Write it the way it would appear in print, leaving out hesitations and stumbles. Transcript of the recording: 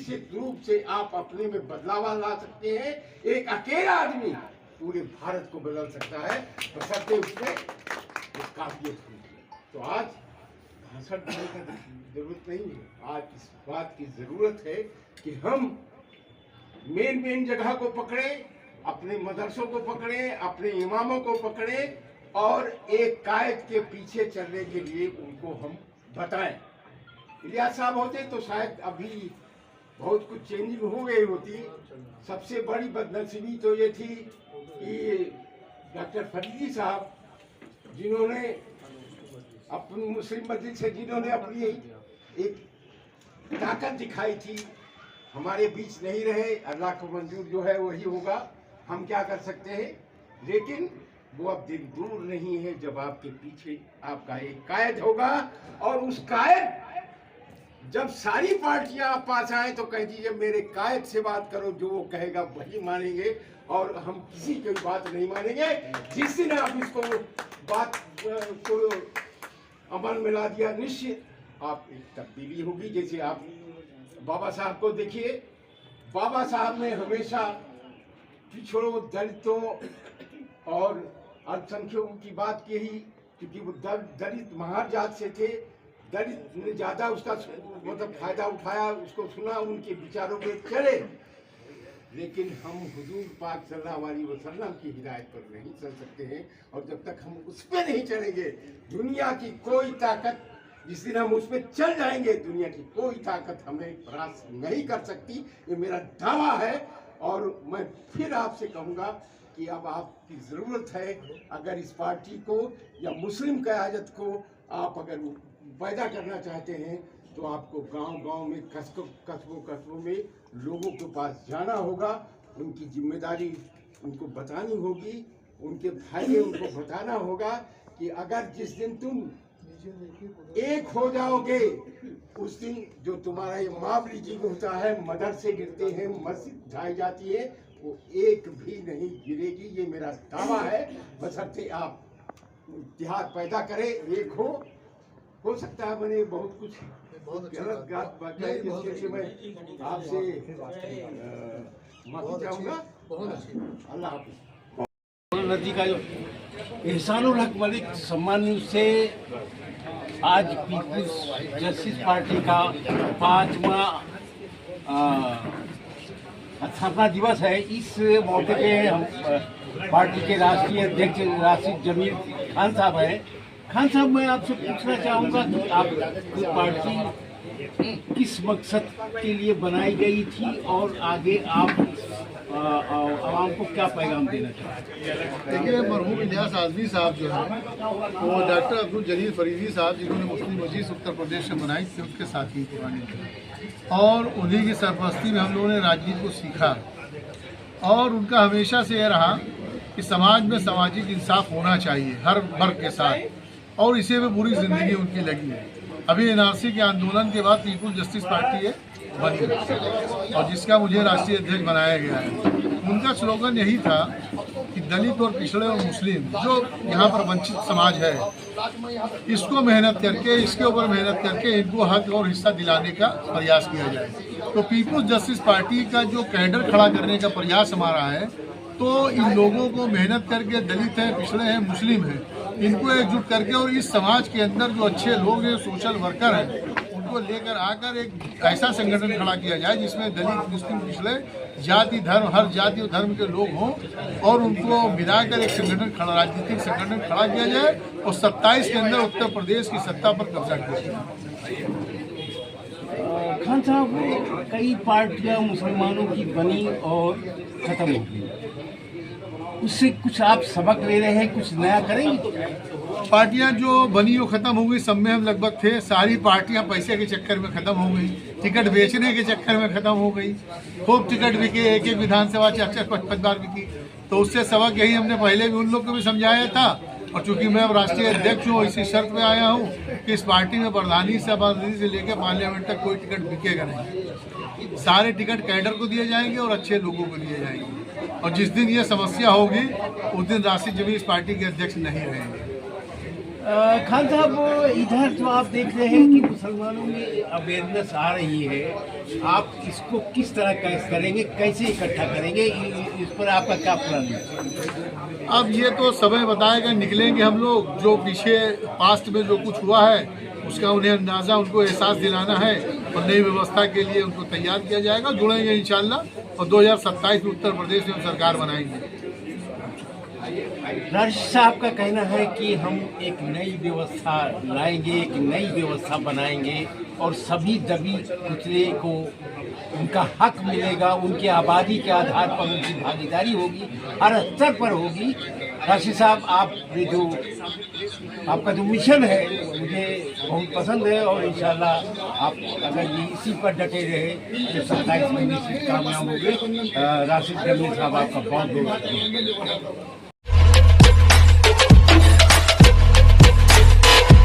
निश्चित रूप से आप अपने में बदलाव ला सकते हैं। एक अकेला आदमी पूरे भारत को बदल सकता है, बशर्ते उसमें काबिलियत होगी। तो आज भाषण देने की जरूरत नहीं है। आज इस बात की जरूरत है कि हम मेन जगह को पकड़े, अपने मदरसों को पकड़े, अपने इमामों को पकड़े और एक कायद के पीछे चलने के लिए उनको हम बताएं। इलियास साहब होते तो शायद अभी बहुत कुछ चेंजिंग हो गई होती। सबसे बड़ी बदनसीबी तो ये थी कि डॉक्टर फरीदी साहब, जिन्होंने अपनी मुस्लिम मस्जिद से जिन्होंने अपनी एक ताकत दिखाई थी, हमारे बीच नहीं रहे। अल्लाह को मंजूर जो है वही होगा, हम क्या कर सकते हैं। लेकिन वो अब दिन दूर नहीं है जब आपके पीछे आपका एक कायद होगा, और उस कायद जब सारी पार्टियां आप पास आए तो कह दीजिए मेरे कायद से बात करो, जो वो कहेगा वही मानेंगे और हम किसी की बात नहीं मानेंगे। जिस दिन आप इसको बात को अमल में ला दिया, निश्चित आप एक तब्दीली होगी। जैसे आप बाबा साहब को देखिए, बाबा साहब ने हमेशा पिछड़ों, दलितों और अल्पसंख्यकों की बात की ही, क्योंकि वो दलित महार जात से थे। दलित ने ज़्यादा उसका मतलब फायदा उठाया, उसको सुना, उनके विचारों पे चले। लेकिन हम हुजूर पाक सल्लल्लाहु अलैहि वसल्लम की हिदायत पर नहीं चल सकते हैं, और जब तक हम उस पर नहीं चलेंगे, दुनिया की कोई ताकत, जिस दिन हम उस पर चल जाएंगे, दुनिया की कोई ताकत हमें परास्त नहीं कर सकती। ये मेरा दावा है। और मैं फिर आपसे कहूँगा कि अब आपकी ज़रूरत है, अगर इस पार्टी को या मुस्लिम क़यादत को आप अगर पैदा करना चाहते हैं, तो आपको गांव-गांव में, कस्बों में लोगों के पास जाना होगा, उनकी जिम्मेदारी उनको बतानी होगी, उनके फायदे उनको बताना होगा कि अगर जिस दिन तुम एक हो जाओगे, उस दिन जो तुम्हारा ये मामूली चीज होता है, मदरसे गिरते हैं, मस्जिद ढाई जाती है, वो एक भी नहीं गिरेगी। ये मेरा दावा है। बशर्ते आप इत्तेहाद पैदा करें, एक हो सकता है मैंने बहुत कुछ गलत बात बताई, जिसके लिए मैं आपसे माफी चाहूँगा। अल्लाह हाफिज़। नदी का जो एहसानुल हक मलिक सम्मान से आज पीपुल्स जस्टिस पार्टी का 5वां स्थापना दिवस है। इस मौके पे हम पार्टी के राष्ट्रीय अध्यक्ष राशिद जमील खान साहब हैं। खान साहब, मैं आपसे पूछना चाहूँगा कि आपकी पार्टी किस मकसद के लिए बनाई गई थी और आगे आप आवाम को क्या पैगाम देना चाहते हैं? देखिए, मरहूम इलियास आज़मी साहब जो है वो डॉक्टर अब्दुल जलील फरीदी साहब, जिन्होंने मुस्लिम मस्जिद उत्तर प्रदेश से बनाई थी, उसके साथी पुराने थे, और उन्हीं की सरपरस्ती में हम लोगों ने राजनीति को सीखा। और उनका हमेशा से यह रहा कि समाज में सामाजिक इंसाफ होना चाहिए हर वर्ग के साथ, और इसे में पूरी ज़िंदगी उनकी लगी है। अभी एनआरसी के आंदोलन के बाद पीपुल्स जस्टिस पार्टी बनी और जिसका मुझे राष्ट्रीय अध्यक्ष बनाया गया है। उनका स्लोगन यही था कि दलित और पिछड़े और मुस्लिम जो यहाँ पर वंचित समाज है, इसको मेहनत करके, इसके ऊपर मेहनत करके इनको हक और हिस्सा दिलाने का प्रयास किया जाए। तो पीपुल्स जस्टिस पार्टी का जो कैडर खड़ा करने का प्रयास हमारा है, तो इन लोगों को मेहनत करके, दलित हैं, पिछड़े हैं, मुस्लिम हैं, इनको एकजुट करके और इस समाज के अंदर जो अच्छे लोग हैं, सोशल वर्कर हैं, उनको लेकर आकर एक ऐसा संगठन खड़ा किया जाए जिसमें दलित, मुस्लिम, पिछड़े, जाति, धर्म, हर जाति और धर्म के लोग हों, और उनको मिलाकर एक संगठन खड़ा, राजनीतिक संगठन खड़ा किया जाए और 27 के अंदर उत्तर प्रदेश की सत्ता पर कब्जा किया जाए। खान साहब, कई पार्टियां मुसलमानों की बनी और ख़त्म हो गई, उससे कुछ आप सबक ले रहे हैं, कुछ नया करेंगे? पार्टियां जो बनी वो खत्म हो गई, सब में हम लगभग थे। सारी पार्टियां पैसे के चक्कर में खत्म हो गई, टिकट बेचने के चक्कर में खत्म हो गई। खूब टिकट बिके, एक विधानसभा 4-5 बार बिकी। तो उससे सबक यही हमने पहले भी उन लोग को भी समझाया था, और चूंकि मैं अब राष्ट्रीय अध्यक्ष हूँ, इसी शर्त में आया हूँ कि इस पार्टी में प्रधानी सभापति से लेकर पार्लियामेंट तक कोई टिकट बिकेगा नहीं। सारे टिकट कैडर को दिए जाएंगे और अच्छे लोगों को दिए जाएंगे। और जिस दिन ये समस्या होगी, उस दिन राशिद जमील इस पार्टी के अध्यक्ष नहीं रहेंगे। खान साहब, इधर जो आप देख रहे हैं कि मुसलमानों में अवेयरनेस आ रही है, आप इसको किस तरह कैसे करेंगे, कैसे इकट्ठा करेंगे, इस पर आपका क्या प्लान है? अब ये तो समय बताएगा, निकलेंगे हम लोग। जो पीछे पास्ट में जो कुछ हुआ है उसका उन्हें अंदाज़ा, उनको एहसास दिलाना है और नई व्यवस्था के लिए उनको तैयार किया जाएगा। जुड़ेंगे इंशाल्लाह और 2027 में उत्तर प्रदेश में हम सरकार बनाएंगे। राशिद साहब का कहना है कि हम एक नई व्यवस्था लाएंगे, एक नई व्यवस्था बनाएंगे और सभी दबी कुचले को उनका हक मिलेगा, उनके आबादी के आधार पर उनकी भागीदारी होगी, हर स्तर पर होगी। राशिद साहब, आपका जो मिशन है मुझे बहुत पसंद है और इंशाल्लाह आप अगर ये इसी पर डटे रहे तो 27 में निश्चित कामयाब होंगे। राशिद जमील साहब, आपका बहुत बहुत